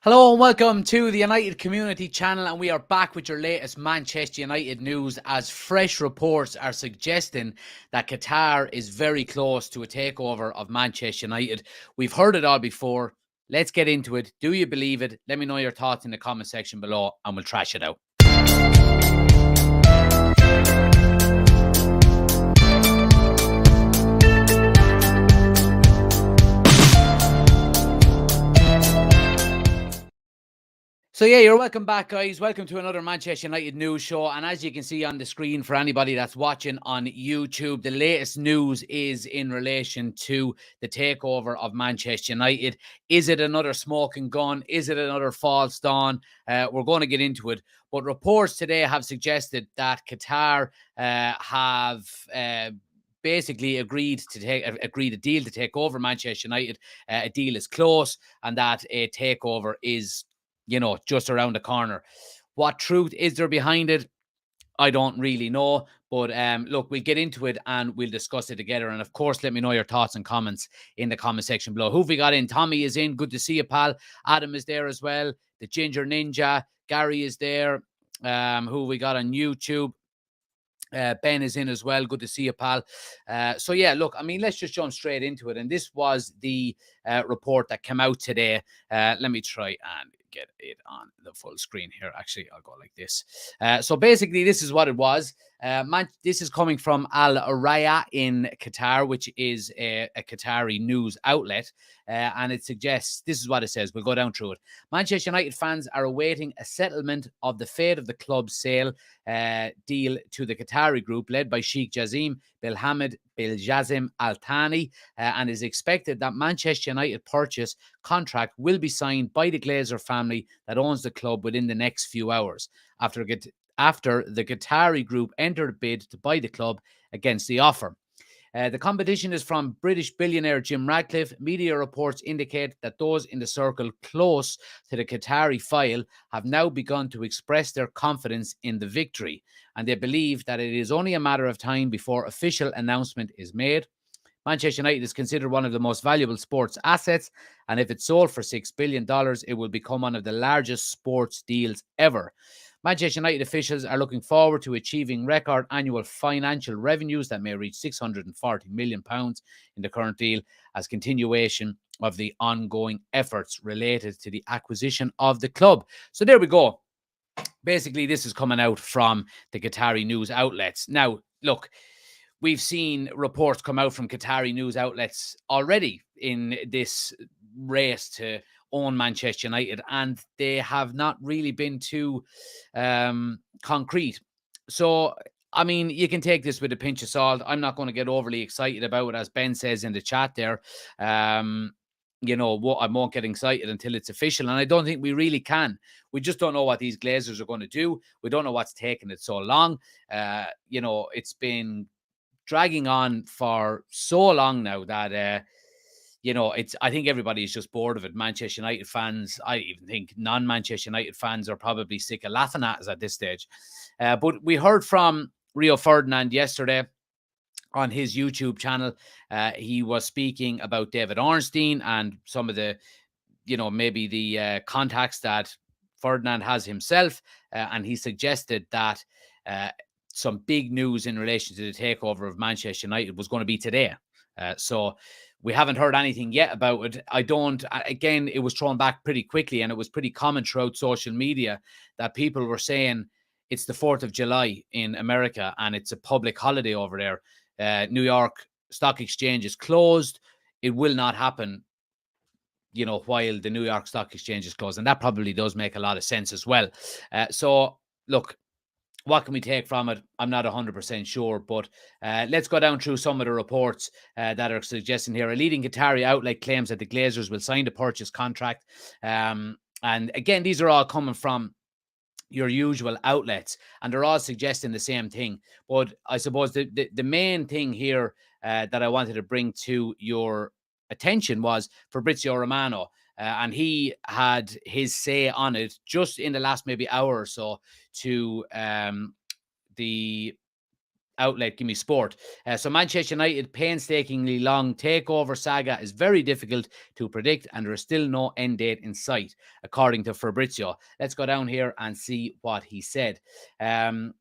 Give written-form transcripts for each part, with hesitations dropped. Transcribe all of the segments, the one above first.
Hello and welcome to the United Community Channel, and we are back with your latest Manchester United news as fresh reports are suggesting that Qatar is very close to a takeover of Manchester United. We've heard it all before. Let's get into it. Do you believe it? Let me know your thoughts in the comment section below and we'll trash it out. So yeah, you're welcome back, guys. Welcome to another Manchester United news show. And as you can see on the screen for anybody that's watching on YouTube, the latest news is in relation to the takeover of Manchester United. Is it another smoking gun? Is it another false dawn? We're going to get into it. But reports today have suggested that Qatar have basically agreed a deal to take over Manchester United. A deal is close, and that a takeover is just around the corner. What truth is there behind it? I don't really know. But look, we'll get into it and we'll discuss it together. And of course, let me know your thoughts and comments in the comment section below. Who have we got in? Tommy is in. Good to see you, pal. Adam is there as well. The Ginger Ninja. Gary is there. Who we got on YouTube? Ben is in as well. Good to see you, pal. So yeah, look, I mean, let's just jump straight into it. And this was the report that came out today. Let me try and get it on the full screen here. Actually, I'll go like this. So basically, this is what it was. This is coming from Al Raya in Qatar, which is a Qatari news outlet. And it suggests, this is what it says. We'll go down through it. Manchester United fans are awaiting a settlement of the fate of the club's sale deal to the Qatari group led by Sheik Jasim Bin Jasim Al Thani, and is expected that Manchester United purchase contract will be signed by the Glazer family that owns the club within the next few hours after the Qatari group entered a bid to buy the club against the offer. The competition is from British billionaire Jim Ratcliffe. Media reports indicate that those in the circle close to the Qatari file have now begun to express their confidence in the victory, and they believe that it is only a matter of time before official announcement is made. Manchester United is considered one of the most valuable sports assets, and if it's sold for $6 billion, it will become one of the largest sports deals ever. Manchester United officials are looking forward to achieving record annual financial revenues that may reach £640 million in the current deal as continuation of the ongoing efforts related to the acquisition of the club. So there we go. Basically, this is coming out from the Qatari news outlets. Now, look, we've seen reports come out from Qatari news outlets already in this race to own Manchester United, and they have not really been too concrete. So, I mean, you can take this with a pinch of salt. I'm not going to get overly excited about it, as Ben says in the chat there. I won't get excited until it's official, and I don't think we really can. We just don't know what these Glazers are going to do. We don't know what's taking it so long. It's been dragging on for so long now that I think everybody is just bored of it. Manchester United fans, I even think non-Manchester United fans are probably sick of laughing at us at this stage. But we heard from Rio Ferdinand yesterday on his YouTube channel. He was speaking about David Ornstein and some of the, maybe the contacts that Ferdinand has himself. And he suggested that some big news in relation to the takeover of Manchester United was going to be today. So we haven't heard anything yet about it. Again, it was thrown back pretty quickly, and it was pretty common throughout social media that people were saying it's the 4th of July in America and it's a public holiday over there. New York Stock Exchange is closed. It will not happen, while the New York Stock Exchange is closed. And that probably does make a lot of sense as well. So, look, what can we take from it? I'm not 100% sure, but let's go down through some of the reports that are suggesting here. A leading Qatari outlet claims that the Glazers will sign the purchase contract. And again, these are all coming from your usual outlets, and they're all suggesting the same thing. But I suppose the main thing here that I wanted to bring to your attention was Fabrizio Romano. And he had his say on it just in the last maybe hour or so to the outlet, Give Me Sport. So Manchester United painstakingly long takeover saga is very difficult to predict, and there is still no end date in sight, according to Fabrizio. Let's go down here and see what he said. And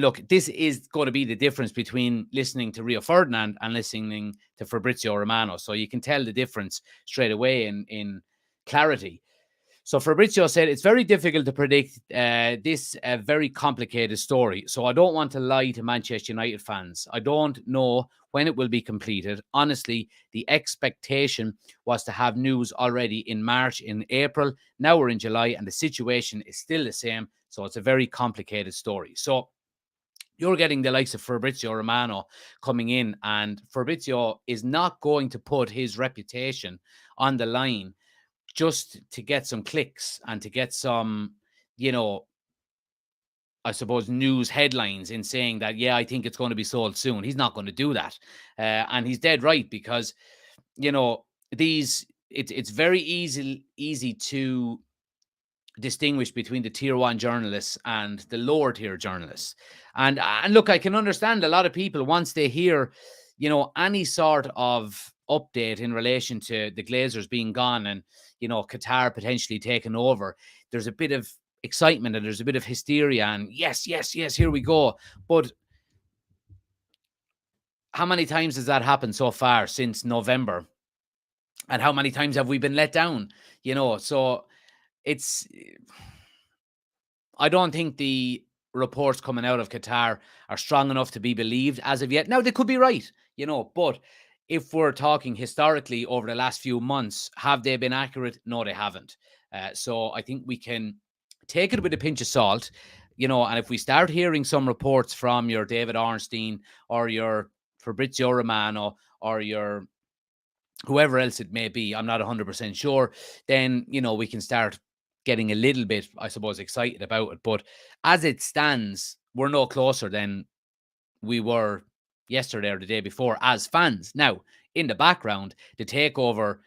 look, this is going to be the difference between listening to Rio Ferdinand and listening to Fabrizio Romano. So you can tell the difference straight away in clarity. So Fabrizio said, it's very difficult to predict this very complicated story. So I don't want to lie to Manchester United fans. I don't know when it will be completed. Honestly, the expectation was to have news already in March, in April. Now we're in July and the situation is still the same. So it's a very complicated story. So you're getting the likes of Fabrizio Romano coming in, and Fabrizio is not going to put his reputation on the line just to get some clicks and to get some, I suppose, news headlines in saying that, yeah, I think it's going to be sold soon. He's not going to do that. And he's dead right, because, it's very easy to distinguish between the tier one journalists and the lower tier journalists. And look, I can understand a lot of people, once they hear, any sort of update in relation to the Glazers being gone and, Qatar potentially taking over, there's a bit of excitement and there's a bit of hysteria and yes, here we go. But how many times has that happened so far since November? And how many times have we been let down? So it's, I don't think the reports coming out of Qatar are strong enough to be believed as of yet. Now, they could be right, but if we're talking historically over the last few months, have they been accurate? No, they haven't. So I think we can take it with a pinch of salt, and if we start hearing some reports from your David Ornstein or your Fabrizio Romano or your whoever else it may be, I'm not 100% sure, then, we can start getting a little bit, I suppose, excited about it. But as it stands, we're no closer than we were yesterday or the day before as fans. Now, in the background, the takeover,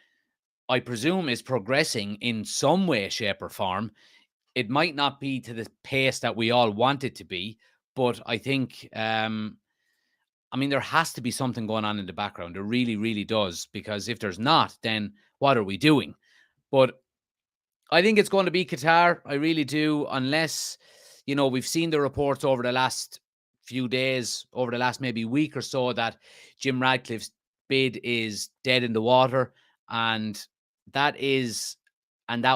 I presume, is progressing in some way, shape, or form. It might not be to the pace that we all want it to be, but I think, there has to be something going on in the background. There really, really does. Because if there's not, then what are we doing? But I think it's going to be Qatar. I really do. Unless, we've seen the reports over the last few days, over the last maybe week or so, that Jim Radcliffe's bid is dead in the water. And that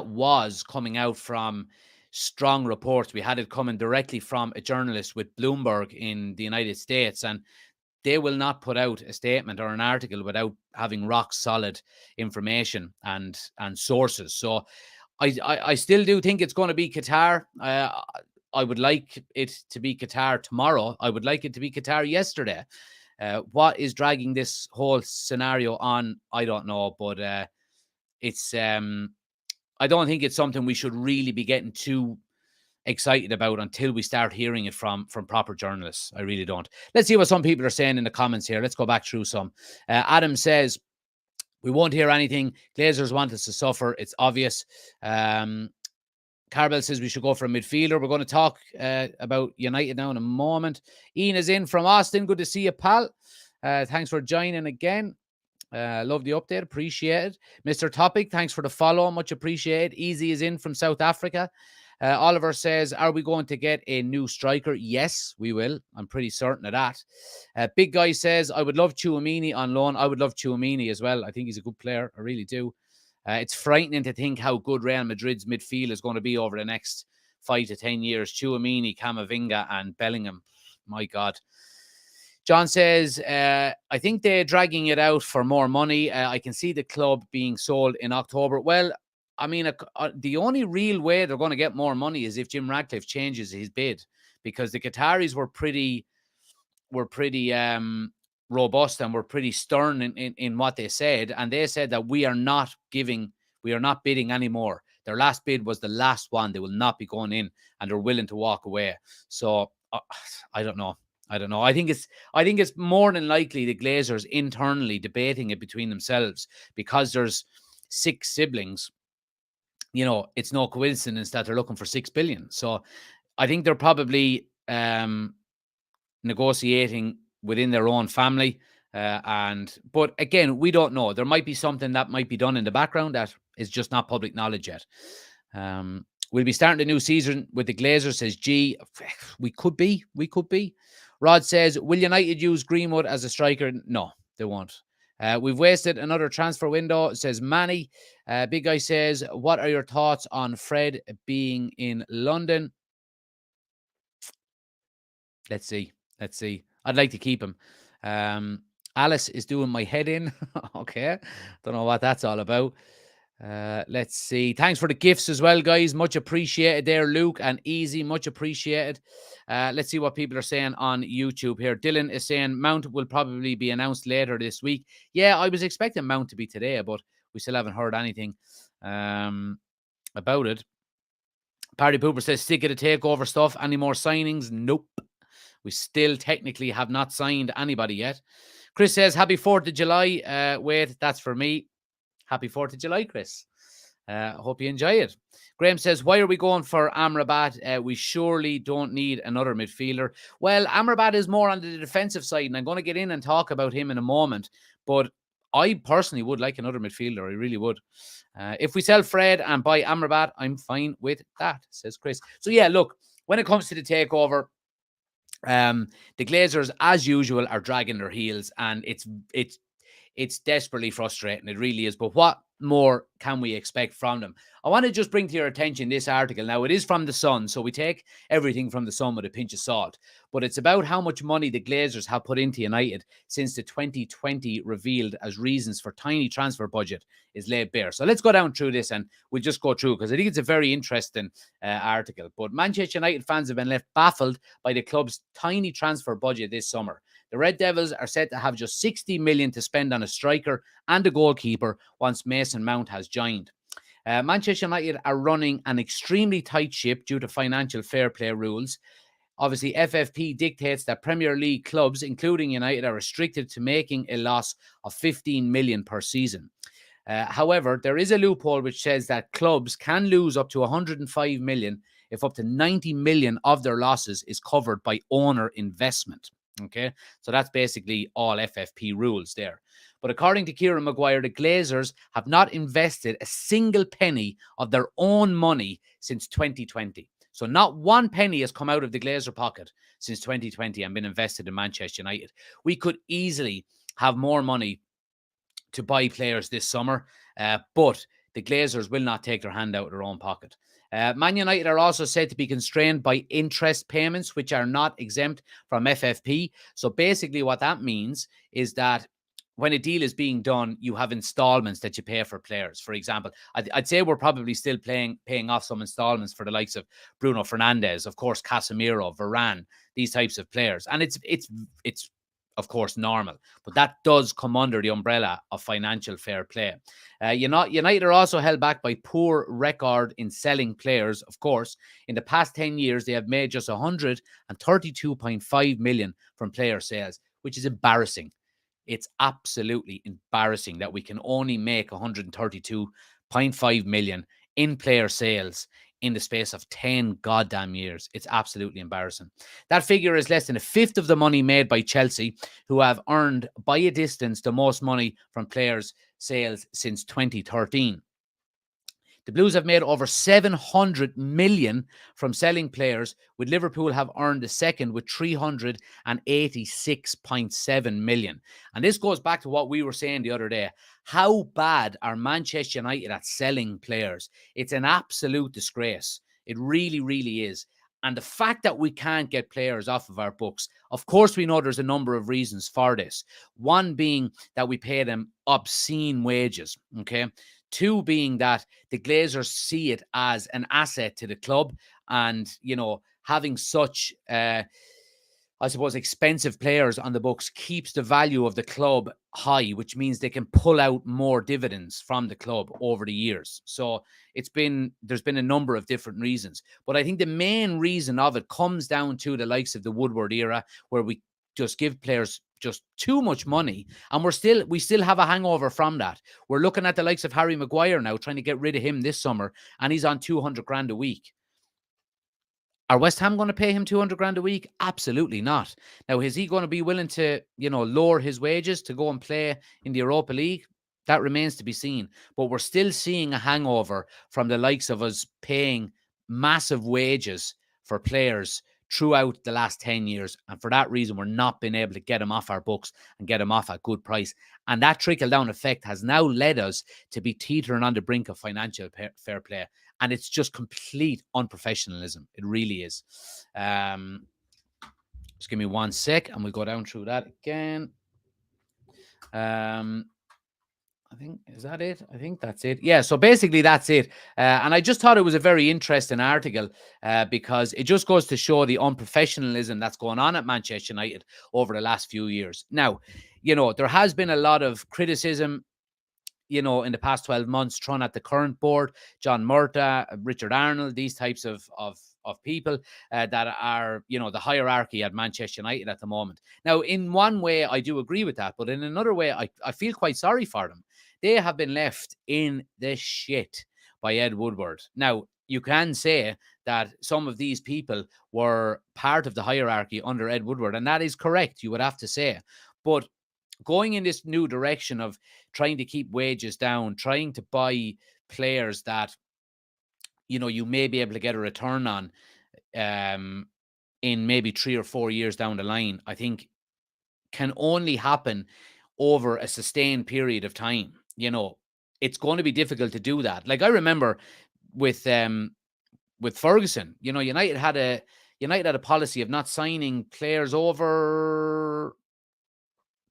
was coming out from strong reports. We had it coming directly from a journalist with Bloomberg in the United States. And they will not put out a statement or an article without having rock solid information and sources. So I still do think it's going to be Qatar. I would like it to be Qatar tomorrow. I would like it to be Qatar yesterday. What is dragging this whole scenario on? I don't know, but it's I don't think it's something we should really be getting too excited about until we start hearing it from proper journalists. I really don't. Let's see what some people are saying in the comments here. Let's go back through some. Adam says, we won't hear anything. Glazers want us to suffer. It's obvious. Carbell says we should go for a midfielder. We're going to talk about United now in a moment. Ian is in from Austin. Good to see you, pal. Thanks for joining again. Love the update. Appreciate it. Mr. Topic, thanks for the follow. Much appreciated. Easy is in from South Africa. Oliver says, are we going to get a new striker? Yes, we will. I'm pretty certain of that. Big Guy says, I would love Tchouaméni on loan. I would love Tchouaméni as well. I think he's a good player. I really do. It's frightening to think how good Real Madrid's midfield is going to be over the next 5 to 10 years. Tchouaméni, Camavinga and Bellingham. My God. John says, I think they're dragging it out for more money. I can see the club being sold in October. Well, the only real way they're going to get more money is if Jim Ratcliffe changes his bid, because the Qataris were pretty robust and were pretty stern in what they said. And they said that we are not bidding anymore. Their last bid was the last one. They will not be going in, and they're willing to walk away. So I don't know. I think it's more than likely the Glazers internally debating it between themselves, because there's 6 siblings. It's no coincidence that they're looking for 6 billion. So I think they're probably negotiating within their own family. But again, we don't know. There might be something that might be done in the background that is just not public knowledge yet. We'll be starting the new season with the Glazers, says G. We could be. Rod says, will United use Greenwood as a striker? No, they won't. We've wasted another transfer window, says Manny. Big Guy says, what are your thoughts on Fred being in London? Let's see. I'd like to keep him. Alice is doing my head in. Okay. Don't know what that's all about. Let's see. Thanks for the gifts as well, guys. Much appreciated there, Luke and Easy. Much appreciated. Let's see what people are saying on YouTube here. Dylan is saying Mount will probably be announced later this week. Yeah, I was expecting Mount to be today, but we still haven't heard anything about it. Party Pooper says, stick at the takeover stuff. Any more signings? Nope. We still technically have not signed anybody yet. Chris says, happy 4th of July. Wait, that's for me. Happy 4th of July, Chris. Hope you enjoy it. Graham says, why are we going for Amrabat? We surely don't need another midfielder. Well, Amrabat is more on the defensive side, and I'm going to get in and talk about him in a moment. But I personally would like another midfielder. I really would. If we sell Fred and buy Amrabat, I'm fine with that, says Chris. So, yeah, look, when it comes to the takeover, the Glazers, as usual, are dragging their heels, and it's desperately frustrating. It really is. But what more can we expect from them? I want to just bring to your attention this article. Now, it is from The Sun, so we take everything from The Sun with a pinch of salt. But it's about how much money the Glazers have put into United since the 2020 revealed as reasons for tiny transfer budget is laid bare. So let's go down through this, and we'll just go through, because I think it's a very interesting article. But Manchester United fans have been left baffled by the club's tiny transfer budget this summer. The Red Devils are said to have just 60 million to spend on a striker and a goalkeeper once Mason Mount has joined. Manchester United are running an extremely tight ship due to financial fair play rules. Obviously, FFP dictates that Premier League clubs, including United, are restricted to making a loss of 15 million per season. However, there is a loophole which says that clubs can lose up to 105 million if up to 90 million of their losses is covered by owner investment. Okay, so that's basically all FFP rules there. But according to Kieran Maguire, the Glazers have not invested a single penny of their own money since 2020. So not one penny has come out of the Glazer pocket since 2020 and been invested in Manchester United. We could easily have more money to buy players this summer, but the Glazers will not take their hand out of their own pocket. Man United are also said to be constrained by interest payments, which are not exempt from FFP. So basically what that means is that when a deal is being done, you have installments that you pay for players. For example, I'd say we're probably still paying off some installments for the likes of Bruno Fernandes, of course, Casemiro, Varane, these types of players. And it's of course, normal. But that does come under the umbrella of financial fair play. United are also held back by poor record in selling players, of course. In the past 10 years, they have made just 132.5 million from player sales, which is embarrassing. It's absolutely embarrassing that we can only make 132.5 million in player sales in the space of 10 goddamn years. It's absolutely embarrassing. That figure is less than a fifth of the money made by Chelsea, who have earned by a distance the most money from players' sales since 2013. The Blues have made over 700 million from selling players, with Liverpool have earned the second with 386.7 million. And this goes back to what we were saying the other day. How bad are Manchester United at selling players? It's an absolute disgrace. It really, really is. And the fact that we can't get players off of our books, of course, we know there's a number of reasons for this. One being that we pay them obscene wages, okay? Two being that the Glazers see it as an asset to the club, and, you know, having such, I suppose, expensive players on the books keeps the value of the club high, which means they can pull out more dividends from the club over the years. So there's been a number of different reasons, but I think the main reason of it comes down to the likes of the Woodward era, where we just give players just too much money, and we still have a hangover from that. We're looking at the likes of Harry Maguire now, trying to get rid of him this summer, and he's on 200 grand a week. Are West Ham going to pay him 200 grand a week? Absolutely not. Now, is he going to be willing to, lower his wages to go and play in the Europa League? That remains to be seen. But we're still seeing a hangover from the likes of us paying massive wages for players throughout the last 10 years. And for that reason, we're not being able to get them off our books and get them off at good price. And that trickle down effect has now led us to be teetering on the brink of financial fair play. And it's just complete unprofessionalism. It really is. Just give me 1 sec and we'll go down through that again. I think, is that it? I think that's it. Yeah, so basically that's it. And I just thought it was a very interesting article because it just goes to show the unprofessionalism that's going on at Manchester United over the last few years. Now, there has been a lot of criticism, in the past 12 months, thrown at the current board, John Murta, Richard Arnold, these types of people that are, the hierarchy at Manchester United at the moment. Now, in one way, I do agree with that, but in another way, I feel quite sorry for them. They have been left in the shit by Ed Woodward. Now, you can say that some of these people were part of the hierarchy under Ed Woodward, and that is correct, you would have to say. But going in this new direction of trying to keep wages down, trying to buy players that, you may be able to get a return on in maybe 3 or 4 years down the line, I think can only happen over a sustained period of time. It's going to be difficult to do that. Like I remember with Ferguson, United had a policy of not signing players over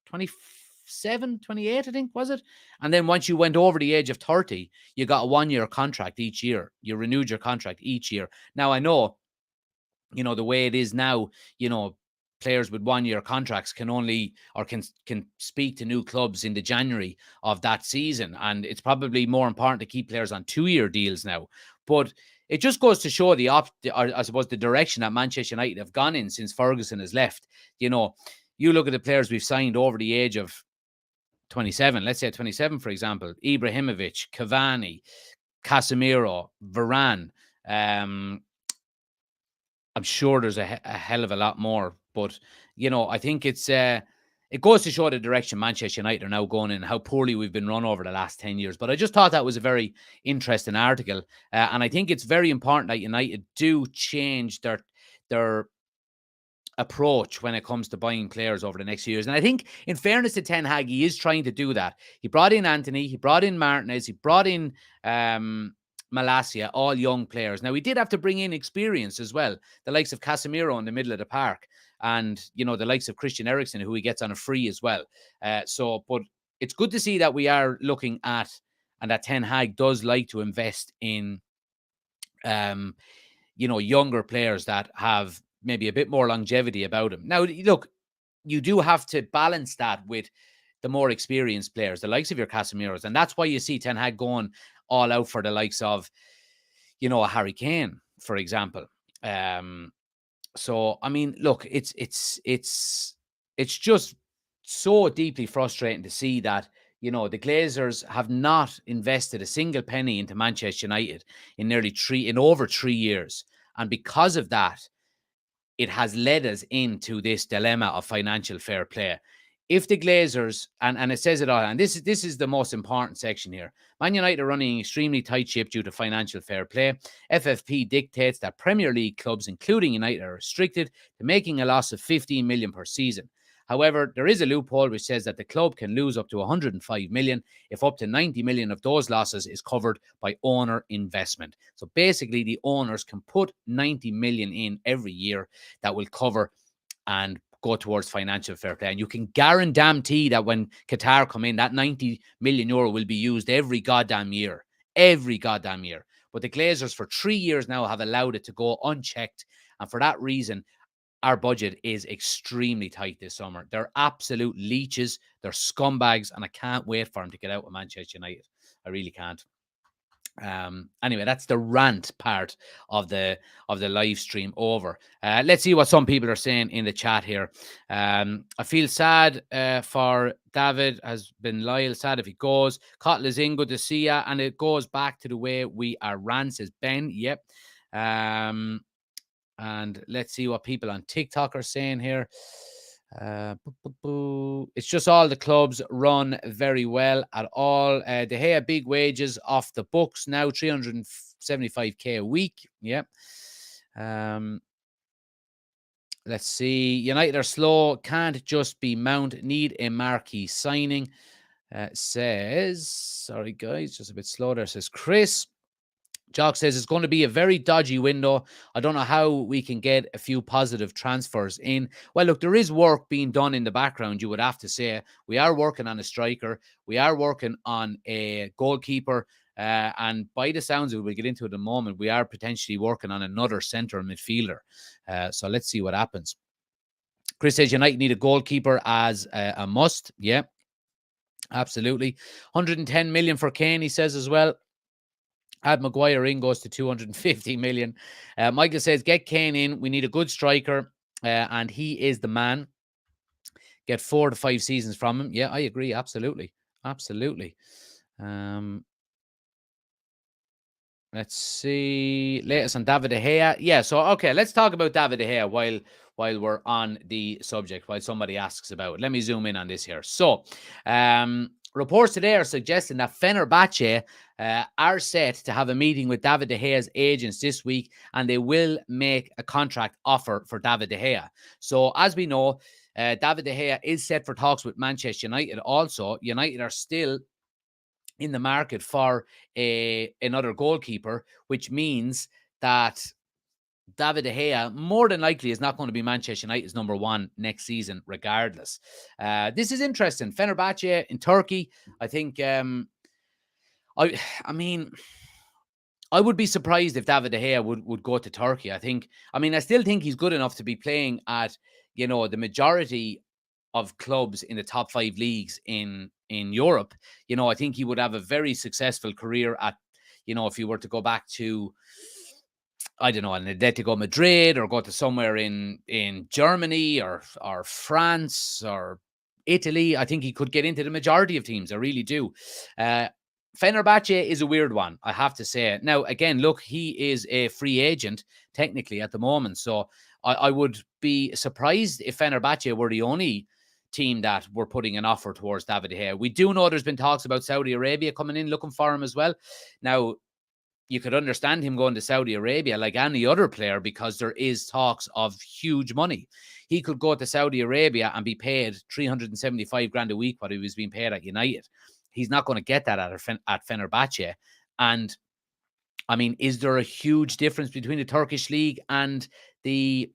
27, 28, I think, was it? And then once you went over the age of 30, you got a 1-year contract each year. You renewed your contract each year. Now, I know, the way it is now, players with 1-year contracts can only or can speak to new clubs in the January of that season. And it's probably more important to keep players on 2-year deals now. But it just goes to show I suppose, the direction that Manchester United have gone in since Ferguson has left. You look at the players we've signed over the age of 27, let's say 27, for example, Ibrahimovic, Cavani, Casemiro, Varane. I'm sure there's a hell of a lot more, but I think it goes to show the direction Manchester United are now going in, how poorly we've been run over the last 10 years. But I just thought that was a very interesting article, and I think it's very important that United do change their approach when it comes to buying players over the next few years. And I think, in fairness to Ten Hag, he is trying to do that. He brought in Anthony, he brought in Martinez, he brought in Malacia, all young players. Now, he did have to bring in experience as well, the likes of Casemiro in the middle of the park, and the likes of Christian Eriksen, who he gets on a free as well. But it's good to see that we are looking at, and that Ten Hag does like to invest in younger players that have maybe a bit more longevity about them. Now, look, you do have to balance that with the more experienced players, the likes of your Casemiros. And that's why you see Ten Hag going all out for the likes of, a Harry Kane, for example. So, I mean, look, it's just so deeply frustrating to see that, the Glazers have not invested a single penny into Manchester United in over 3 years. And because of that, it has led us into this dilemma of financial fair play. If the Glazers, and it says it all, and this is the most important section here, Man United are running an extremely tight ship due to financial fair play. FFP dictates that Premier League clubs, including United, are restricted to making a loss of 15 million per season. However, there is a loophole which says that the club can lose up to 105 million if up to 90 million of those losses is covered by owner investment. So basically, the owners can put 90 million in every year that will cover and go towards financial fair play. And you can guarantee that when Qatar come in, that 90 million euro will be used every goddamn year. Every goddamn year. But the Glazers for 3 years now have allowed it to go unchecked. And for that reason, our budget is extremely tight this summer. They're absolute leeches. They're scumbags. And I can't wait for them to get out of Manchester United. I really can't. Anyway, that's the rant part of the live stream over. Let's see what some people are saying in the chat here. I feel sad for David, has been loyal, sad if he goes. Cottle is in, good to see ya. And it goes back to the way we are ran, says Ben. Yep. And let's see what people on TikTok are saying here. It's just all the clubs run very well at all. De Gea, big wages off the books now, 375k a week. Yeah. Let's see. United are slow. Can't just be Mount. Need a marquee signing. Says, sorry guys, just a bit slow there. Says Chris. Jock says it's going to be a very dodgy window. I don't know how we can get a few positive transfers in. Well, look, there is work being done in the background, you would have to say. We are working on a striker. We are working on a goalkeeper. And by the sounds of it, we'll get into it in a moment, we are potentially working on another centre midfielder. So let's see what happens. Chris says United need a goalkeeper as a must. Yeah, absolutely. 110 million for Kane, he says as well. Add Maguire in, goes to 250 million. Michael says, get Kane in. We need a good striker, and he is the man. Get 4 to 5 seasons from him. Yeah, I agree. Absolutely. Absolutely. Let's see. Latest on David De Gea. Yeah, so, okay, let's talk about David De Gea while we're on the subject, while somebody asks about it. Let me zoom in on this here. So, reports today are suggesting that Fenerbahce are set to have a meeting with David De Gea's agents this week, and they will make a contract offer for David De Gea. So, as we know, David De Gea is set for talks with Manchester United. Also, United are still in the market for another goalkeeper, which means that David De Gea more than likely is not going to be Manchester United's number one next season, regardless. This is interesting. Fenerbahce in Turkey, I think. I mean, I would be surprised if David De Gea would go to Turkey. I still think he's good enough to be playing at, the majority of clubs in the top 5 leagues in Europe. I think he would have a very successful career at, if you were to go back to, I don't know, an Atletico Madrid, or go to somewhere in Germany or France or Italy. I think he could get into the majority of teams. I really do. Fenerbahce is a weird one, I have to say. Now, again, look, he is a free agent technically at the moment. So I would be surprised if Fenerbahce were the only team that were putting an offer towards David De Gea. We do know there's been talks about Saudi Arabia coming in looking for him as well. Now, you could understand him going to Saudi Arabia like any other player, because there is talks of huge money. He could go to Saudi Arabia and be paid 375 grand a week, what he was being paid at United. He's not going to get that at Fenerbahce. And is there a huge difference between the Turkish league and the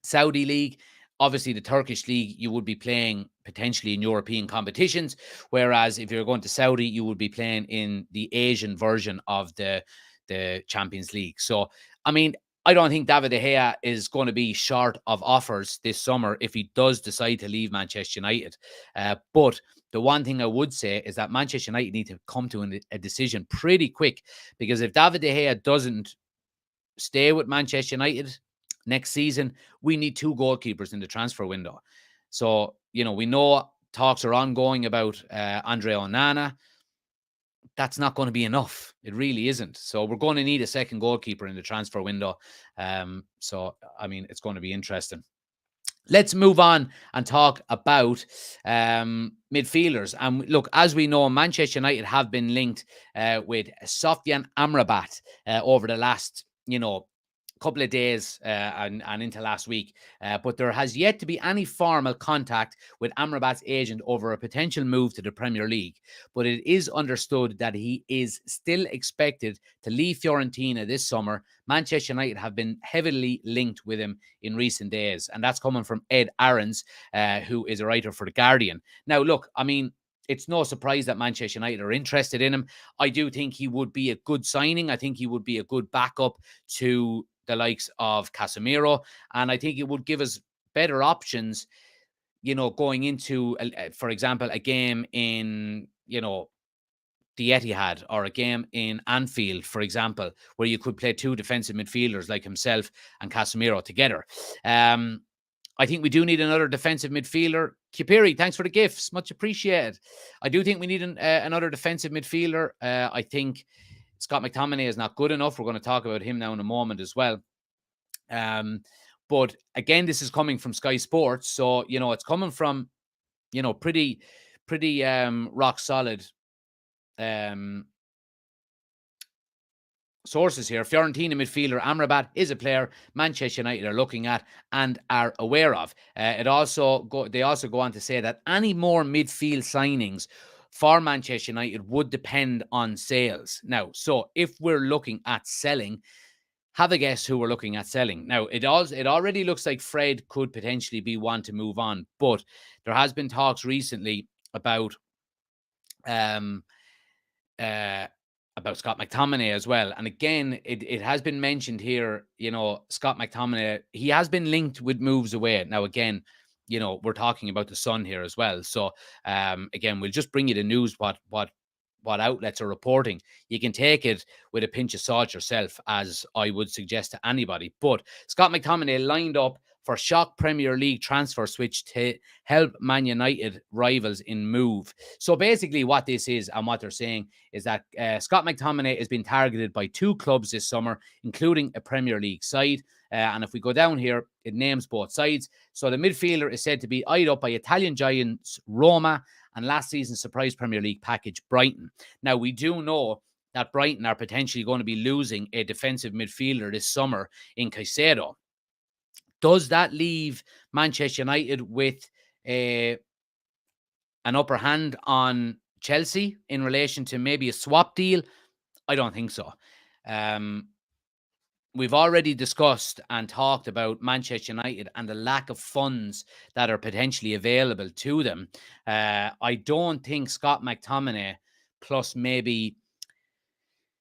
Saudi league? Obviously, the Turkish league, you would be playing potentially in European competitions, whereas if you're going to Saudi, you would be playing in the Asian version of the Champions League. So, I don't think David De Gea is going to be short of offers this summer if he does decide to leave Manchester United. But the one thing I would say is that Manchester United need to come to a decision pretty quick, because if David De Gea doesn't stay with Manchester United next season, we need 2 goalkeepers in the transfer window. So, we know talks are ongoing about Andre Onana. That's not going to be enough. It really isn't. So we're going to need a second goalkeeper in the transfer window. It's going to be interesting. Let's move on and talk about midfielders. And look, as we know, Manchester United have been linked with Sofyan Amrabat over the last, couple of days and into last week. But there has yet to be any formal contact with Amrabat's agent over a potential move to the Premier League. But it is understood that he is still expected to leave Fiorentina this summer. Manchester United have been heavily linked with him in recent days. And that's coming from Ed Aarons, who is a writer for The Guardian. Now, look, it's no surprise that Manchester United are interested in him. I do think he would be a good signing. I think he would be a good backup to the likes of Casemiro. And I think it would give us better options, going into, for example, a game in, the Etihad, or a game in Anfield, for example, where you could play 2 defensive midfielders like himself and Casemiro together. I think we do need another defensive midfielder. Kipiri, thanks for the gifts. Much appreciated. I do think we need another defensive midfielder. I think Scott McTominay is not good enough. We're going to talk about him now in a moment as well. But again, this is coming from Sky Sports, so it's coming from pretty rock solid um, sources here. Fiorentina midfielder Amrabat is a player Manchester United are looking at and are aware of. They also go on to say that any more midfield signings for Manchester United would depend on sales. Now, so if we're looking at selling, have a guess who we're looking at selling. Now, it already looks like Fred could potentially be one to move on, but there has been talks recently about um uh Scott McTominay as well. And again, it has been mentioned here, Scott McTominay, he has been linked with moves away. Now, again, we're talking about the Sun here as well. So, again, we'll just bring you the news, what outlets are reporting. You can take it with a pinch of salt yourself, as I would suggest to anybody. But Scott McTominay lined up for shock Premier League transfer switch to help Man United rivals in move. So basically what this is and what they're saying is that Scott McTominay has been targeted by 2 clubs this summer, including a Premier League side. And if we go down here, it names both sides. So the midfielder is said to be eyed up by Italian giants Roma and last season's surprise Premier League package, Brighton. Now, we do know that Brighton are potentially going to be losing a defensive midfielder this summer in Caicedo. Does that leave Manchester United with an upper hand on Chelsea in relation to maybe a swap deal? I don't think so. We've already discussed and talked about Manchester United and the lack of funds that are potentially available to them. I don't think Scott McTominay plus maybe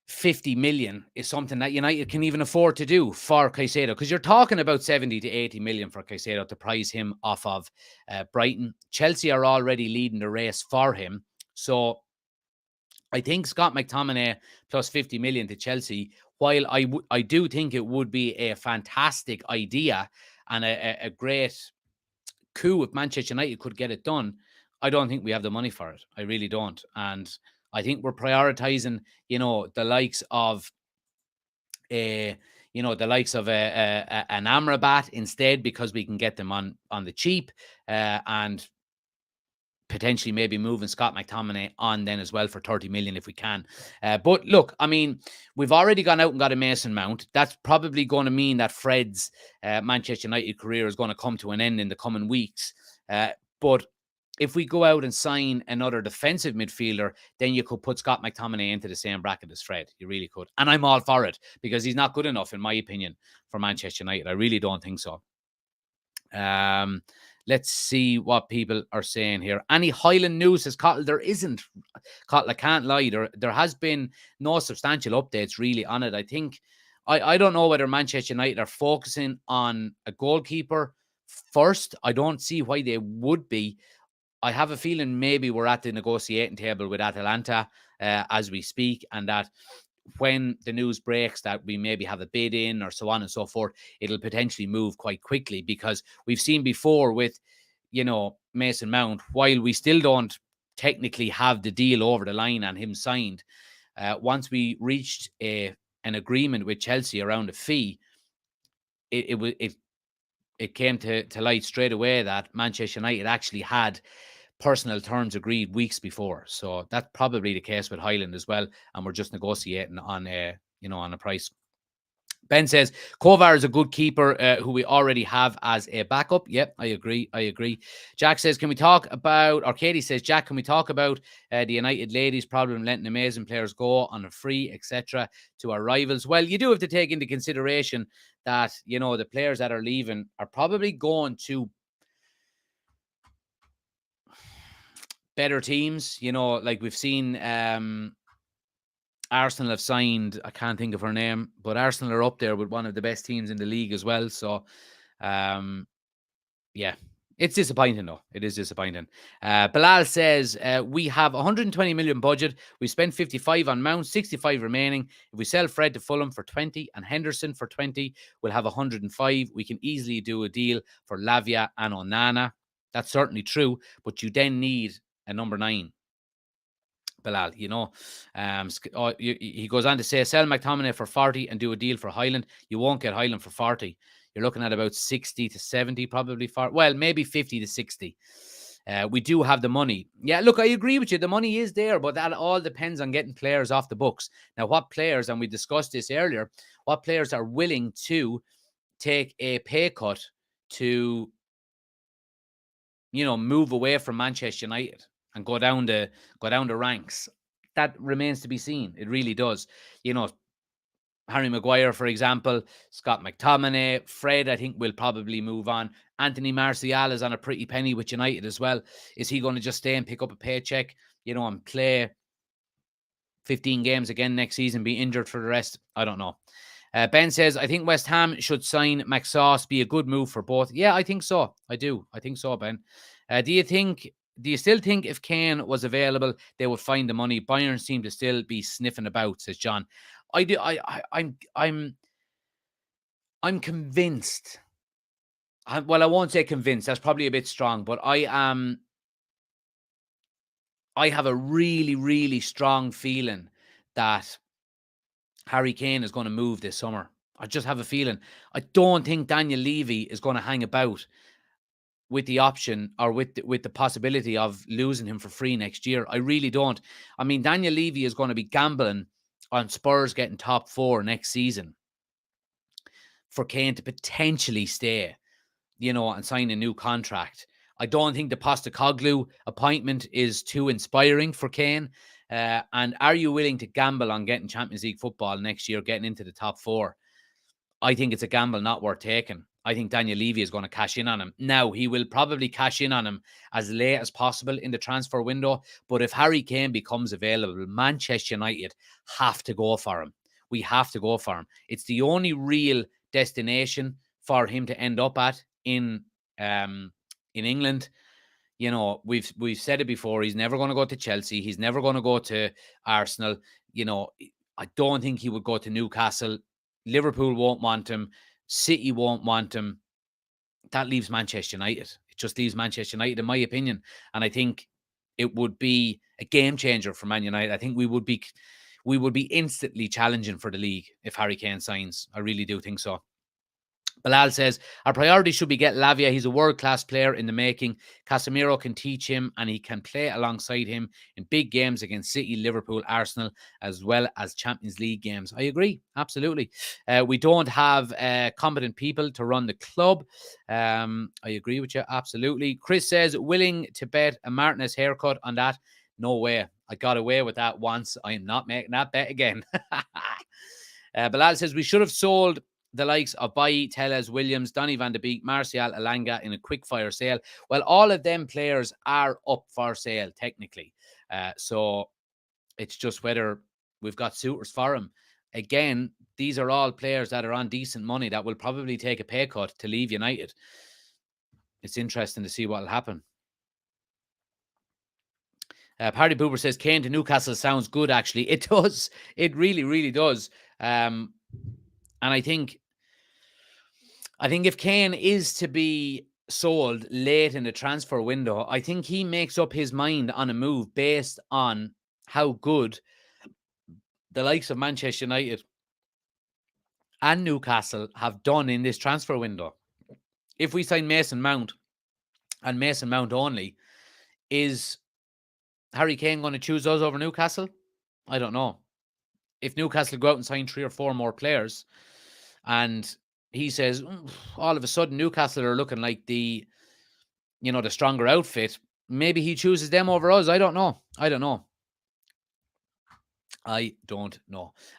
50 million is something that United can even afford to do for Caicedo, because you're talking about 70 to 80 million for Caicedo to prize him off of Brighton. Chelsea are already leading the race for him. So I think Scott McTominay plus 50 million to Chelsea, while I do think it would be a fantastic idea and a great coup if Manchester United could get it done, I don't think we have the money for it. I really don't. And I think we're prioritizing, the likes of an Amrabat instead, because we can get them on the cheap, and potentially maybe moving Scott McTominay on then as well for 30 million if we can. But look, I mean, we've already gone out and got a Mason Mount. That's probably going to mean that Fred's Manchester United career is going to come to an end in the coming weeks. But if we go out and sign another defensive midfielder, then you could put Scott McTominay into the same bracket as Fred. You really could. And I'm all for it, because he's not good enough, in my opinion, for Manchester United. I really don't think so. Let's see what people are saying here. Any Highland news, says Cottle? There isn't, Cottle. I can't lie. There has been no substantial updates really on it. I think, I don't know whether Manchester United are focusing on a goalkeeper first. I don't see why they would be. I have a feeling maybe we're at the negotiating table with Atalanta as we speak, and that when the news breaks that we maybe have a bid in or so on and so forth, it'll potentially move quite quickly, because we've seen before with, Mason Mount, while we still don't technically have the deal over the line and him signed, once we reached an agreement with Chelsea around a fee, it came to light straight away that Manchester United actually had personal terms agreed weeks before. So that's probably the case with Highland as well. And we're just negotiating on on a price. Ben says Kovar is a good keeper who we already have as a backup. Yep, I agree. Jack says, can we talk about, or Katie says, Jack, can we talk about the United ladies' problem letting amazing players go on a free, etc., to our rivals? Well, you do have to take into consideration that, the players that are leaving are probably going to better teams, like we've seen Arsenal have signed, I can't think of her name, but Arsenal are up there with one of the best teams in the league as well. So, yeah, it's disappointing though. It is disappointing. Bilal says, we have 120 million budget. We spent 55 on Mount, 65 remaining. If we sell Fred to Fulham for 20 and Henderson for 20, we'll have 105. We can easily do a deal for Lavia and Onana. That's certainly true, but you then need a number 9, Bilal. He goes on to say, sell McTominay for 40 and do a deal for Highland. You won't get Highland for 40. you're looking at about 60 to 70 probably for, well, maybe 50 to 60. We do have the money. Yeah, look, I agree with you. The money is there, but that all depends on getting players off the books. Now, what players, and we discussed this earlier, what players are willing to take a pay cut to, move away from Manchester United and go down the ranks? That remains to be seen. It really does. Harry Maguire, for example, Scott McTominay, Fred, I think will probably move on. Anthony Martial is on a pretty penny with United as well. Is he going to just stay and pick up a paycheck, and play 15 games again next season, be injured for the rest? I don't know. Ben says, I think West Ham should sign McSauce, be a good move for both. Yeah, I think so. I do. I think so, Ben. Do you still think if Kane was available, they would find the money? Bayern seem to still be sniffing about, says John. I do. I'm convinced. Well, I won't say convinced. That's probably a bit strong, but I have a really, really strong feeling that Harry Kane is going to move this summer. I just have a feeling. I don't think Daniel Levy is going to hang about with the option or with the possibility of losing him for free next year. I really don't. I mean, Daniel Levy is going to be gambling on Spurs getting top 4 next season for Kane to potentially stay, and sign a new contract. I don't think the Postecoglou appointment is too inspiring for Kane. And are you willing to gamble on getting Champions League football next year, getting into the top 4? I think it's a gamble not worth taking. I think Daniel Levy is going to cash in on him. Now, he will probably cash in on him as late as possible in the transfer window. But if Harry Kane becomes available, Manchester United have to go for him. We have to go for him. It's the only real destination for him to end up at in England. We've said it before. He's never going to go to Chelsea. He's never going to go to Arsenal. I don't think he would go to Newcastle. Liverpool won't want him. City won't want him. That leaves Manchester United. It just leaves Manchester United, in my opinion. And I think it would be a game changer for Man United. I think we would be instantly challenging for the league if Harry Kane signs. I really do think so. Bilal says, our priority should be get Lavia. He's a world-class player in the making. Casemiro can teach him and he can play alongside him in big games against City, Liverpool, Arsenal, as well as Champions League games. I agree. Absolutely. We don't have competent people to run the club. I agree with you. Absolutely. Chris says, willing to bet a Martinez haircut on that? No way. I got away with that once. I am not making that bet again. Bilal says, we should have sold the likes of Bailly, Tellez, Williams, Donny van de Beek, Martial, Elanga in a quick fire sale. Well, all of them players are up for sale, technically. So it's just whether we've got suitors for them. Again, these are all players that are on decent money that will probably take a pay cut to leave United. It's interesting to see what will happen. Party Boober says, Kane to Newcastle sounds good, actually. It does. It really, really does. And I think if Kane is to be sold late in the transfer window, I think he makes up his mind on a move based on how good the likes of Manchester United and Newcastle have done in this transfer window. If we sign Mason Mount and Mason Mount only, is Harry Kane going to choose us over Newcastle? I don't know. If Newcastle go out and sign 3 or 4 more players and he says, all of a sudden Newcastle are looking like the stronger outfit, maybe he chooses them over us. I don't know.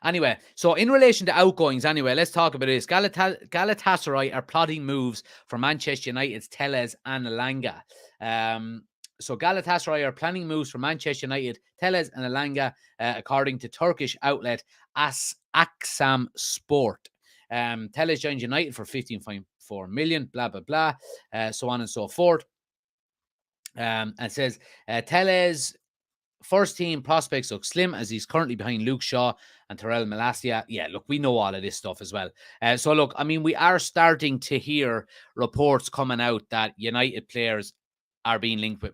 Anyway, so in relation to outgoings, let's talk about this. Galatasaray are plotting moves for Manchester United's Tellez and Elanga. So Galatasaray are planning moves for Manchester United, Tellez and Elanga, according to Turkish outlet Aksam Sport. Tellez joined United for 15.4 million, blah, blah, blah, so on and so forth. And it says, Tellez first team prospects look slim as he's currently behind Luke Shaw and Terrell Malacia. Yeah, look, we know all of this stuff as well. So look, I mean, we are starting to hear reports coming out that United players are being linked with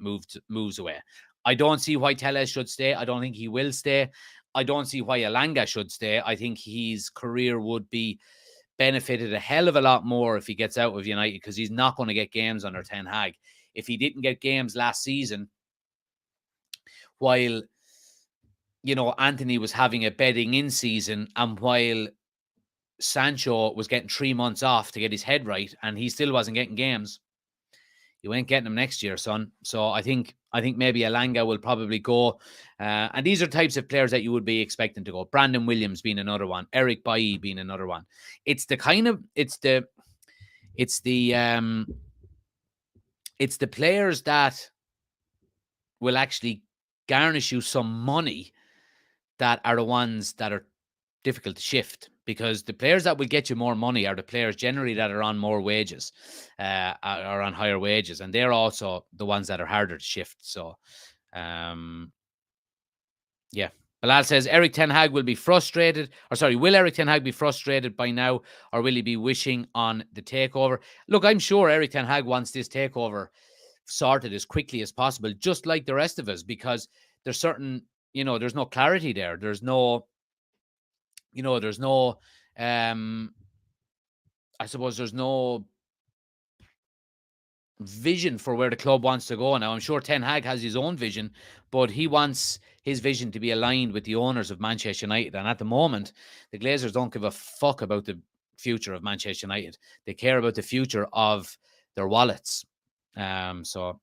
moves away. I don't see why Tellez should stay. I don't think he will stay. I don't see why Elanga should stay. I think his career would be benefited a hell of a lot more if he gets out of United, because he's not going to get games under Ten Hag. If he didn't get games last season, while, Anthony was having a bedding in season, and while Sancho was getting 3 months off to get his head right, and he still wasn't getting games, you ain't getting him next year, son. So I think maybe Elanga will probably go. And these are types of players that you would be expecting to go. Brandon Williams being another one. Eric Bailly being another one. It's the players that will actually garnish you some money that are the ones that are difficult to shift, because the players that will get you more money are the players generally that are on more wages, are on higher wages, and they're also the ones that are harder to shift. So, yeah. Bilal says Eric Ten Hag will be frustrated, will Eric Ten Hag be frustrated by now, or will he be wishing on the takeover? Look, I'm sure Eric Ten Hag wants this takeover sorted as quickly as possible, just like the rest of us, because there's certain, there's no clarity there. There's no, I suppose there's no vision for where the club wants to go now. I'm sure Ten Hag has his own vision, but he wants his vision to be aligned with the owners of Manchester United. And at the moment, the Glazers don't give a fuck about the future of Manchester United. They care about the future of their wallets. So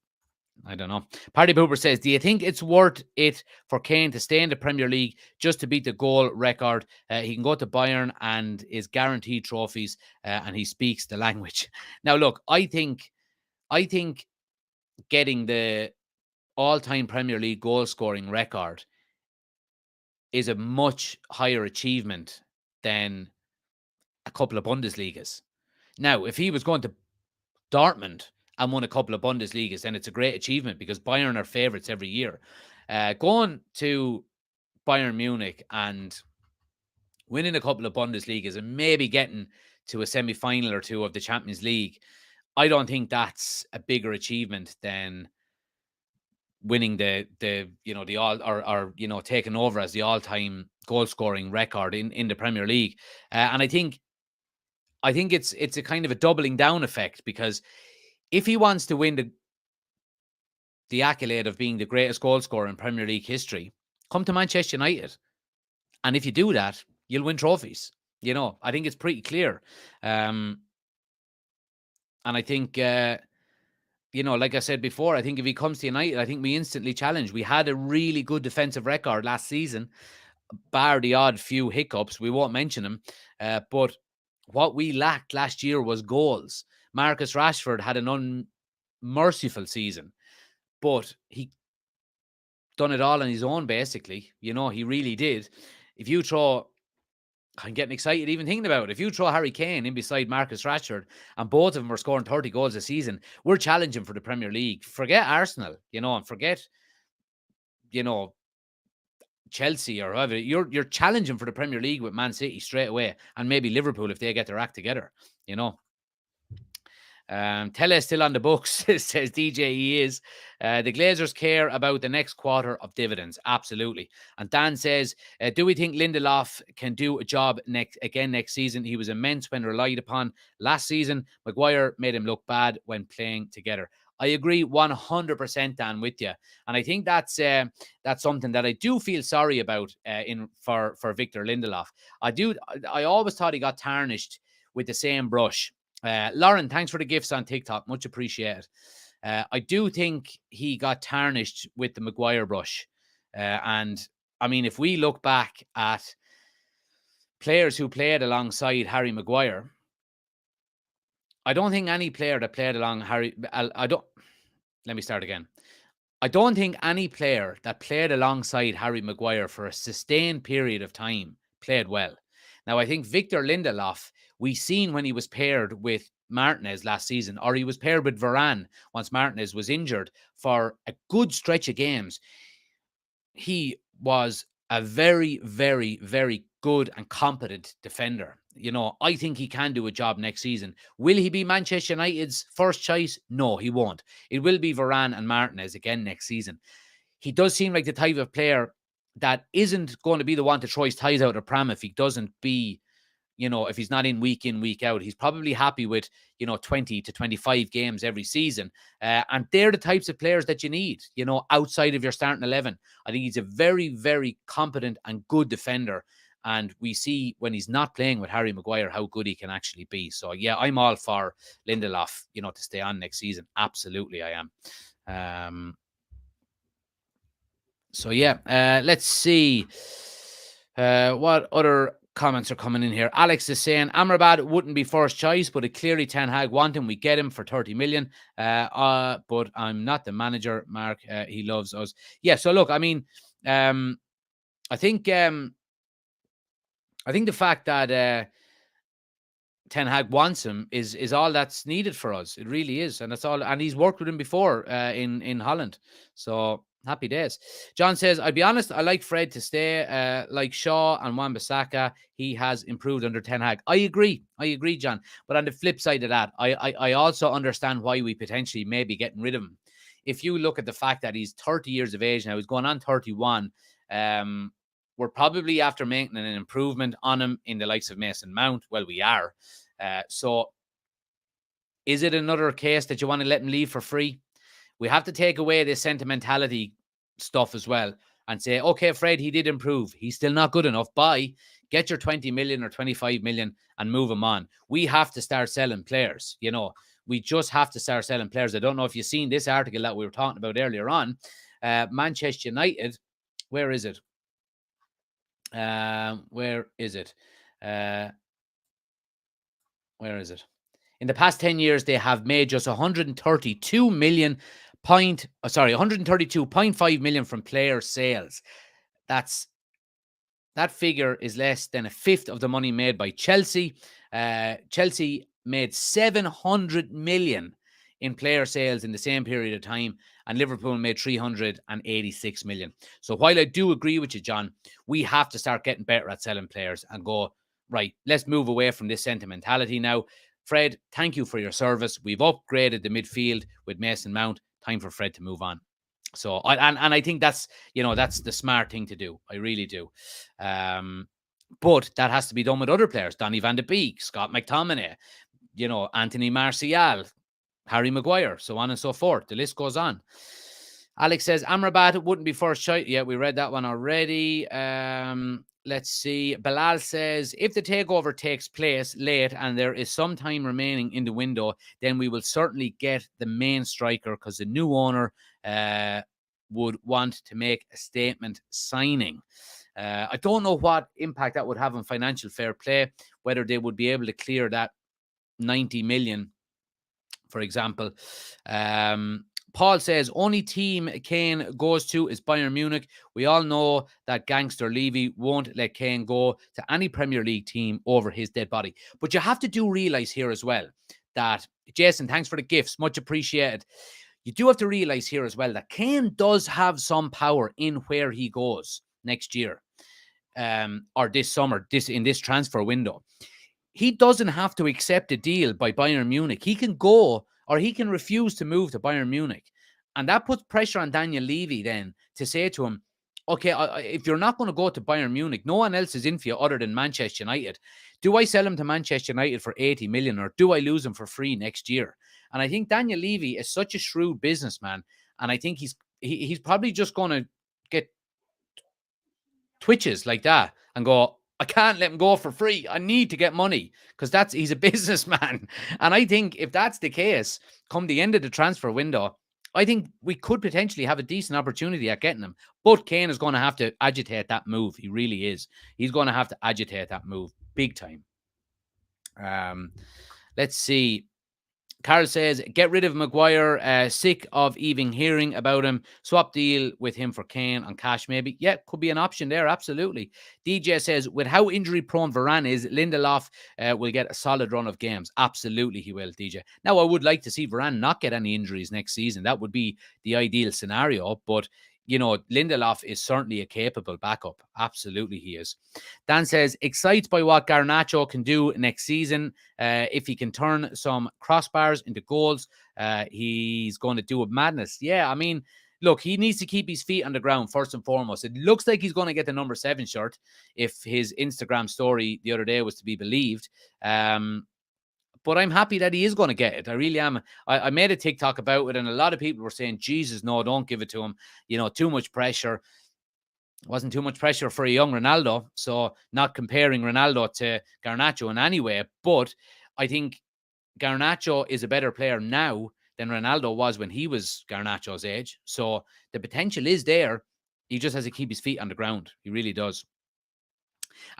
I don't know. Party Pooper says, do you think it's worth it for Kane to stay in the Premier League just to beat the goal record? He can go to Bayern and is guaranteed trophies, and he speaks the language. Now, look, I think getting the all-time Premier League goal-scoring record is a much higher achievement than a couple of Bundesligas. Now, if he was going to Dortmund and won a couple of Bundesligas, then it's a great achievement, because Bayern are favourites every year. Going to Bayern Munich and winning a couple of Bundesligas and maybe getting to a semi-final or two of the Champions League, I don't think that's a bigger achievement than winning the all, or taking over as the all-time goal-scoring record in the Premier League. And I think it's a kind of a doubling down effect, because if he wants to win the accolade of being the greatest goal scorer in Premier League history, come to Manchester United. And if you do that, you'll win trophies. I think it's pretty clear. And I think, like I said before, I think if he comes to United, I think we instantly challenge. We had a really good defensive record last season, bar the odd few hiccups. We won't mention them. But what we lacked last year was goals. Marcus Rashford had an unmerciful season, but he done it all on his own, basically. He really did. If you throw, I'm getting excited even thinking about it. If you throw Harry Kane in beside Marcus Rashford and both of them are scoring 30 goals a season, we're challenging for the Premier League. Forget Arsenal, and forget, Chelsea or whoever. You're challenging for the Premier League with Man City straight away, and maybe Liverpool if they get their act together. Tele is still on the books, says DJ. He is. The Glazers care about the next quarter of dividends. Absolutely. And Dan says, do we think Lindelof can do a job next season? He was immense when relied upon last season. Maguire made him look bad when playing together. I agree 100%, Dan, with you. And I think that's something that I do feel sorry about for Victor Lindelof. I always thought he got tarnished with the same brush. Lauren, thanks for the gifts on TikTok. Much appreciated. I do think he got tarnished with the Maguire brush. And I mean, if we look back at players who played alongside Harry Maguire, I don't think any player that played along let me start again. I don't think any player that played alongside Harry Maguire for a sustained period of time played well. Now, I think Victor Lindelof, we seen when he was paired with Martinez last season, or he was paired with Varane once Martinez was injured for a good stretch of games. He was a very, very, very good and competent defender. I think he can do a job next season. Will he be Manchester United's first choice? No, he won't. It will be Varane and Martinez again next season. He does seem like the type of player that isn't going to be the one to throw his ties out of pram if he doesn't be if he's not in, week out. He's probably happy with, 20 to 25 games every season. And they're the types of players that you need, outside of your starting 11. I think he's a very, very competent and good defender. And we see when he's not playing with Harry Maguire how good he can actually be. So, yeah, I'm all for Lindelof, to stay on next season. Absolutely, I am. So, yeah, let's see what other comments are coming in here. Alex is saying Amrabat wouldn't be first choice, but it clearly Ten Hag want him. We get him for 30 million. But I'm not the manager, Mark. He loves us. Yeah. So look, I mean, I think the fact that Ten Hag wants him is all that's needed for us. It really is, and that's all. And he's worked with him before in Holland, so happy days. John says, "I'll be honest, I like Fred to stay. Like Shaw and Wan-Bissaka, he has improved under Ten Hag." I agree, John. But on the flip side of that, I also understand why we potentially may be getting rid of him. If you look at the fact that he's 30 years of age now, he's going on 31. We're probably after making an improvement on him in the likes of Mason Mount. Well, we are. So is it another case that you want to let him leave for free? We have to take away this sentimentality stuff as well and say, okay, Fred, he did improve. He's still not good enough. Bye. Get your 20 million or 25 million and move him on. We have to start selling players. We just have to start selling players. I don't know if you've seen this article that we were talking about earlier on. Manchester United, where is it? Where is it? In the past 10 years, they have made just 132.5 million from player sales. That figure is less than a fifth of the money made by Chelsea. Chelsea made 700 million in player sales in the same period of time, and Liverpool made 386 million. So while I do agree with you, John, we have to start getting better at selling players and go, right, let's move away from this sentimentality now. Fred, thank you for your service. We've upgraded the midfield with Mason Mount. Time for Fred to move on. So, I think that's the smart thing to do. I really do. But that has to be done with other players. Donny van de Beek, Scott McTominay, Anthony Martial, Harry Maguire, so on and so forth. The list goes on. Alex says Amrabat wouldn't be first choice. Yeah, we read that one already. Let's see. Bilal says, if the takeover takes place late and there is some time remaining in the window, then we will certainly get the main striker because the new owner would want to make a statement signing. I don't know what impact that would have on financial fair play, whether they would be able to clear that 90 million, for example. Paul says, only team Kane goes to is Bayern Munich. We all know that gangster Levy won't let Kane go to any Premier League team over his dead body. But you have to realize here as well that, Jason, thanks for the gifts. Much appreciated. You do have to realize here as well that Kane does have some power in where he goes next year, or this summer, in this transfer window. He doesn't have to accept a deal by Bayern Munich. He can go, or he can refuse to move to Bayern Munich. And that puts pressure on Daniel Levy then to say to him, okay, if you're not going to go to Bayern Munich, no one else is in for you other than Manchester United. Do I sell him to Manchester United for 80 million, or do I lose him for free next year? And I think Daniel Levy is such a shrewd businessman. And I think he's probably just going to get twitches like that and go, I can't let him go for free. I need to get money, because he's a businessman. And I think if that's the case, come the end of the transfer window, I think we could potentially have a decent opportunity at getting him. But Kane is going to have to agitate that move. He really is. He's going to have to agitate that move big time. Let's see. Carl says, get rid of Maguire. Sick of even hearing about him. Swap deal with him for Kane on cash, maybe. Yeah, could be an option there. Absolutely. DJ says, with how injury-prone Varane is, Lindelof will get a solid run of games. Absolutely, he will, DJ. Now, I would like to see Varane not get any injuries next season. That would be the ideal scenario. But Lindelof is certainly a capable backup. Absolutely, he is. Dan says, excited by what Garnacho can do next season. If he can turn some crossbars into goals, he's going to do a madness. Yeah, I mean, look, he needs to keep his feet on the ground first and foremost. It looks like he's going to get the number 7 shirt if his Instagram story the other day was to be believed. But I'm happy that he is going to get it. I really am. I made a TikTok about it, and a lot of people were saying, Jesus, no, don't give it to him. Too much pressure. It wasn't too much pressure for a young Ronaldo. So not comparing Ronaldo to Garnacho in any way. But I think Garnacho is a better player now than Ronaldo was when he was Garnacho's age. So the potential is there. He just has to keep his feet on the ground. He really does.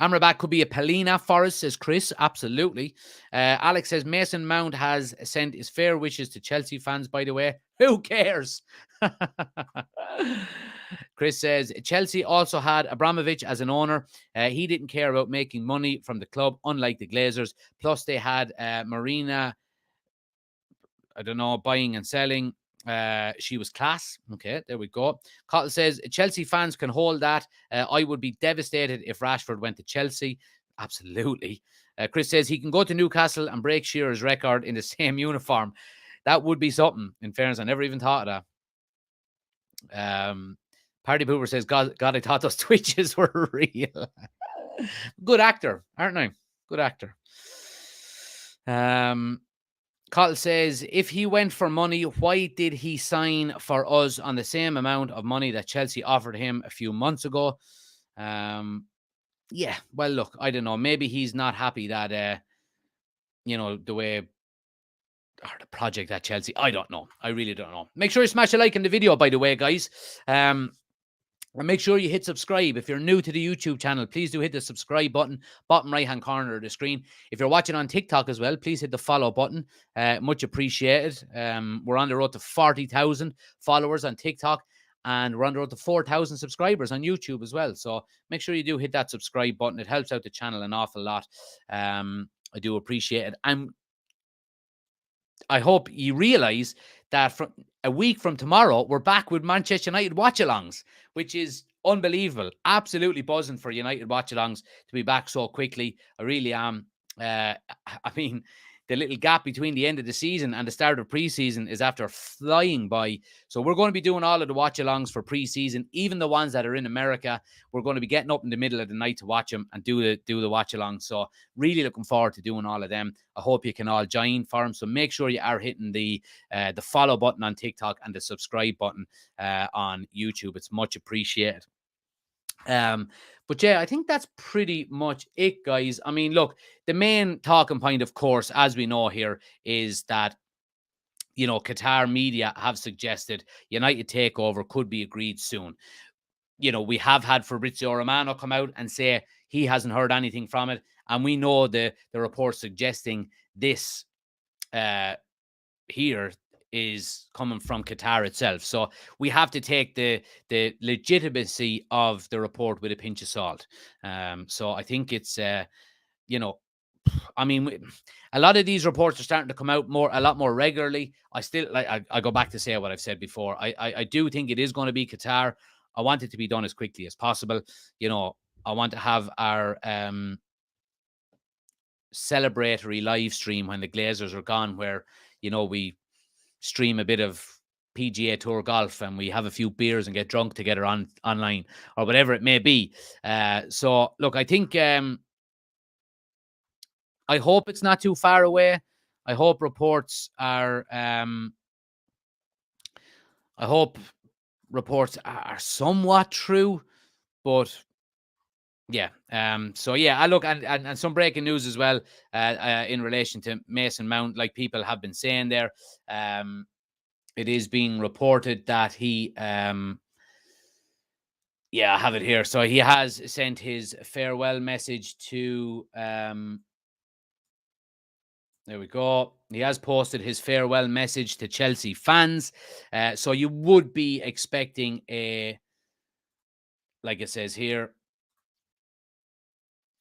Amrabat could be a Palina for us, says Chris. Absolutely. Alex says Mason Mount has sent his fair wishes to Chelsea fans, by the way. Who cares? Chris says Chelsea also had Abramovich as an owner. He didn't care about making money from the club, unlike the Glazers. Plus, they had Marina, I don't know, buying and selling. She was class. Okay, there we go. Cottle says Chelsea fans can hold that. I would be devastated if Rashford went to Chelsea. Absolutely. Chris says he can go to Newcastle and break Shearer's record in the same uniform. That would be something. In fairness, I never even thought of that. Party Pooper says, God, I thought those twitches were real. Good actor, aren't I? Good actor. Cottle says, if he went for money, why did he sign for us on the same amount of money that Chelsea offered him a few months ago? Yeah, well, look, I don't know. Maybe he's not happy that, the way, or the project at Chelsea. I don't know. I really don't know. Make sure you smash a like in the video, by the way, guys. And make sure you hit subscribe. If you're new to the YouTube channel, please do hit the subscribe button, bottom right-hand corner of the screen. If you're watching on TikTok as well, please hit the follow button. Much appreciated. We're on the road to 40,000 followers on TikTok, and we're on the road to 4,000 subscribers on YouTube as well. So make sure you do hit that subscribe button. It helps out the channel an awful lot. I do appreciate it. I hope you realise that from a week from tomorrow, we're back with Manchester United watch-alongs, which is unbelievable. Absolutely buzzing for United watch-alongs to be back so quickly. I really am. I mean, the little gap between the end of the season and the start of pre-season is after flying by. So we're going to be doing all of the watch-alongs for pre-season, even the ones that are in America. We're going to be getting up in the middle of the night to watch them and do the watch-alongs. So really looking forward to doing all of them. I hope you can all join for them. So make sure you are hitting the follow button on TikTok and the subscribe button on YouTube. It's much appreciated. But yeah, I think that's pretty much it, guys. I mean, look, the main talking point, of course, as we know here, is that, Qatar media have suggested United Takeover could be agreed soon. We have had Fabrizio Romano come out and say he hasn't heard anything from it. And we know the report suggesting this here is coming from Qatar itself. So we have to take the legitimacy of the report with a pinch of salt. So I think it's, I mean, a lot of these reports are starting to come out a lot more regularly. I go back to say what I've said before. I do think it is going to be Qatar. I want it to be done as quickly as possible. I want to have our celebratory live stream when the Glazers are gone, where, we stream a bit of PGA Tour golf and we have a few beers and get drunk together online or whatever it may be. So look, I think I hope it's not too far away. I hope reports are somewhat true, but yeah. So yeah, I look and some breaking news as well in relation to Mason Mount, like people have been saying there. It is being reported that he I have it here. So he has sent his farewell message to there we go. He has posted his farewell message to Chelsea fans. So you would be expecting like it says here,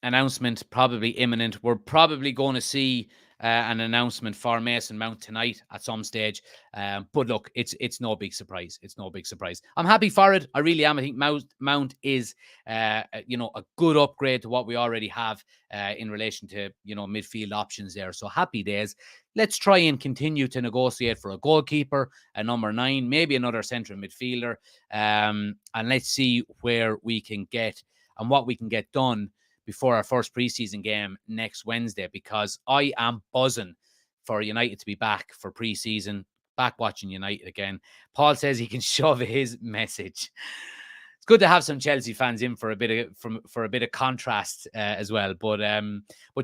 announcement probably imminent. We're probably going to see an announcement for Mason Mount tonight at some stage. But look, it's no big surprise. It's no big surprise. I'm happy for it. I really am. I think Mount is, a good upgrade to what we already have in relation to, midfield options there. So happy days. Let's try and continue to negotiate for a goalkeeper, a number 9, maybe another central midfielder. And let's see where we can get and what we can get done before our first preseason game next Wednesday, because I am buzzing for United to be back for preseason, back watching United again. Paul says he can shove his message. It's good to have some Chelsea fans in for a bit of contrast as well. But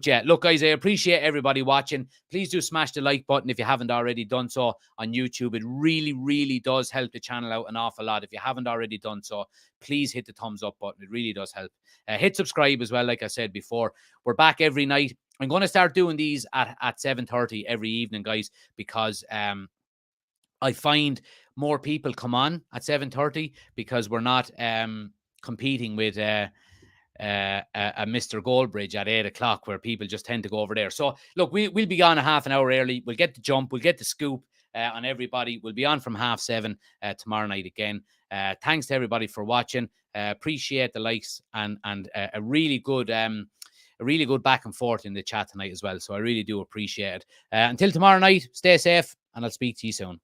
yeah, look, guys, I appreciate everybody watching. Please do smash the like button if you haven't already done so on YouTube. It really, really does help the channel out an awful lot. If you haven't already done so, please hit the thumbs up button. It really does help. Hit subscribe as well, like I said before. We're back every night. I'm going to start doing these at 7:30 every evening, guys, because I find more people come on at 7:30 because we're not competing with a Mr. Goldbridge at 8 o'clock, where people just tend to go over there. So look, we'll be on a half an hour early. We'll get the jump. We'll get the scoop on everybody. We'll be on from 7:30 tomorrow night again. Thanks to everybody for watching. Appreciate the likes and a really good back and forth in the chat tonight as well. So I really do appreciate it. Until tomorrow night, stay safe, and I'll speak to you soon.